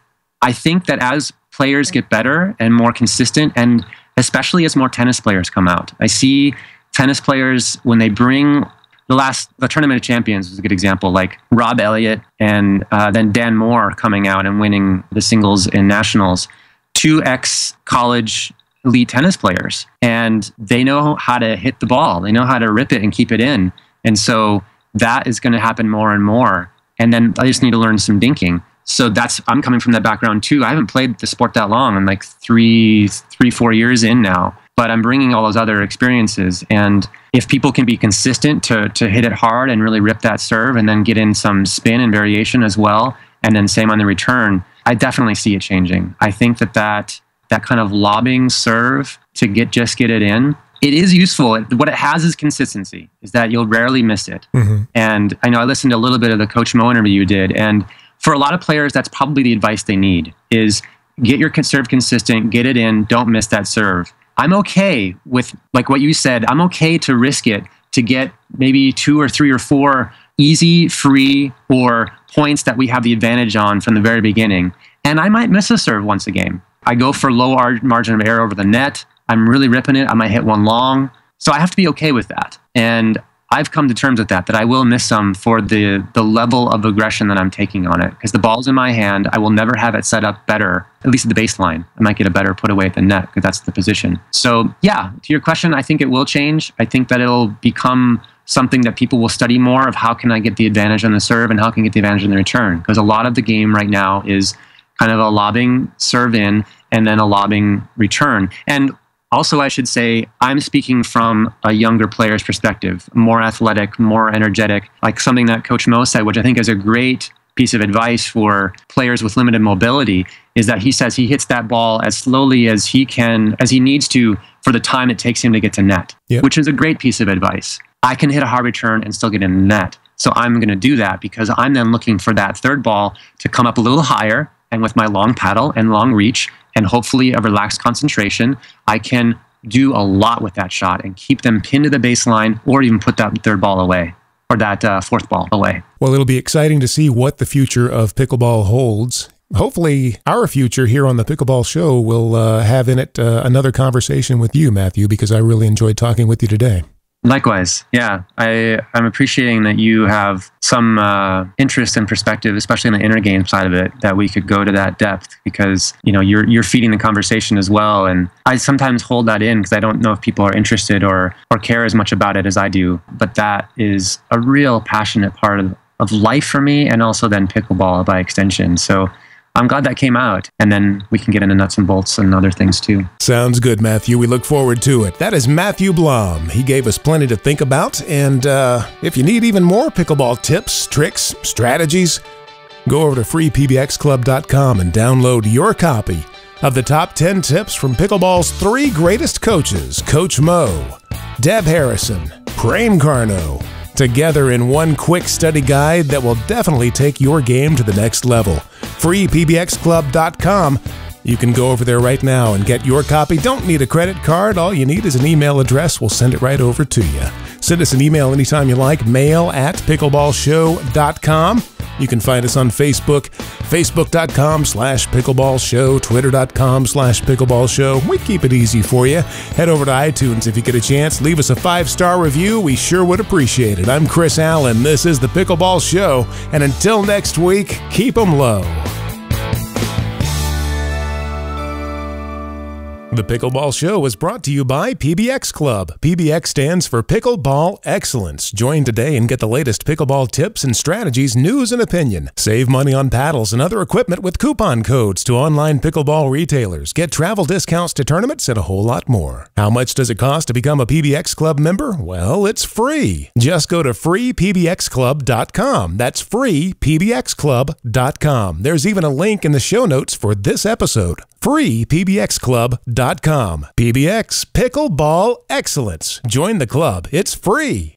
[SPEAKER 3] I think that as players get better and more consistent, and especially as more tennis players come out, I see tennis players when they bring the Tournament of Champions was a good example, like Rob Elliott and then Dan Moore coming out and winning the singles in nationals, 2 ex-college elite tennis players, and they know how to hit the ball. They know how to rip it and keep it in. And so that is going to happen more and more. And then I just need to learn some dinking. So I'm coming from that background too. I haven't played the sport that long. I'm like 4 years in now, but I'm bringing all those other experiences. And if people can be consistent to hit it hard and really rip that serve and then get in some spin and variation as well, and then same on the return, I definitely see it changing. I think that kind of lobbing serve to get it in, it is useful. What it has is consistency, is that you'll rarely miss it. Mm-hmm. And I know I listened to a little bit of the Coach Mo interview you did, and for a lot of players, that's probably the advice they need, is get your serve consistent, get it in, don't miss that serve. I'm okay with, like what you said, I'm okay to risk it to get maybe 2 or 3 or 4 easy, free, or points that we have the advantage on from the very beginning. And I might miss a serve once a game. I go for low margin of error over the net. I'm really ripping it. I might hit one long. So I have to be okay with that. And I've come to terms with that I will miss some for the level of aggression that I'm taking on it. Because the ball's in my hand, I will never have it set up better, at least at the baseline. I might get a better put away at the net because that's the position. So yeah, to your question, I think it will change. I think that it'll become something that people will study more of how can I get the advantage on the serve and how can I get the advantage on the return. Because a lot of the game right now is kind of a lobbing serve in and then a lobbing return. And also, I should say, I'm speaking from a younger player's perspective, more athletic, more energetic, like something that Coach Mo said, which I think is a great piece of advice for players with limited mobility, is that he says he hits that ball as slowly as he needs to for the time it takes him to get to net, which is a great piece of advice. I can hit a hard return and still get in the net. So I'm going to do that because I'm then looking for that third ball to come up a little higher, and with my long paddle and long reach, and hopefully a relaxed concentration, I can do a lot with that shot and keep them pinned to the baseline or even put that third ball away or that fourth ball away.
[SPEAKER 1] Well, it'll be exciting to see what the future of pickleball holds. Hopefully, our future here on the Pickleball Show will have in it another conversation with you, Matthew, because I really enjoyed talking with you today.
[SPEAKER 3] Likewise. Yeah. I'm appreciating that you have some interest and perspective, especially in the inner game side of it, that we could go to that depth because, you're feeding the conversation as well. And I sometimes hold that in because I don't know if people are interested or care as much about it as I do. But that is a real passionate part of life for me and also then pickleball by extension. So I'm glad that came out, and then we can get into nuts and bolts and other things too.
[SPEAKER 1] Sounds good, Matthew. We look forward to it. That is Matthew Blom. He gave us plenty to think about, and if you need even more pickleball tips, tricks, strategies, go over to freepbxclub.com and download your copy of the top 10 tips from pickleball's 3 greatest coaches, Coach Mo, Deb Harrison, Prem Carno, together in one quick study guide that will definitely take your game to the next level. freepbxclub.com. You can go over there right now and get your copy. Don't need a credit card. All you need is an email address. We'll send it right over to you. Send us an email anytime you like, mail@pickleballshow.com. You can find us on Facebook, facebook.com/pickleballshow, twitter.com/pickleballshow. We keep it easy for you. Head over to iTunes if you get a chance. Leave us a 5-star review. We sure would appreciate it. I'm Chris Allen. This is the Pickleball Show. And until next week, keep 'em low. The Pickleball Show is brought to you by PBX Club. PBX stands for Pickleball Excellence. Join today and get the latest pickleball tips and strategies, news and opinion. Save money on paddles and other equipment with coupon codes to online pickleball retailers. Get travel discounts to tournaments and a whole lot more. How much does it cost to become a PBX Club member? Well, it's free. Just go to freepbxclub.com. That's freepbxclub.com. There's even a link in the show notes for this episode. freepbxclub.com. PBX Pickleball Excellence. Join the club. It's free.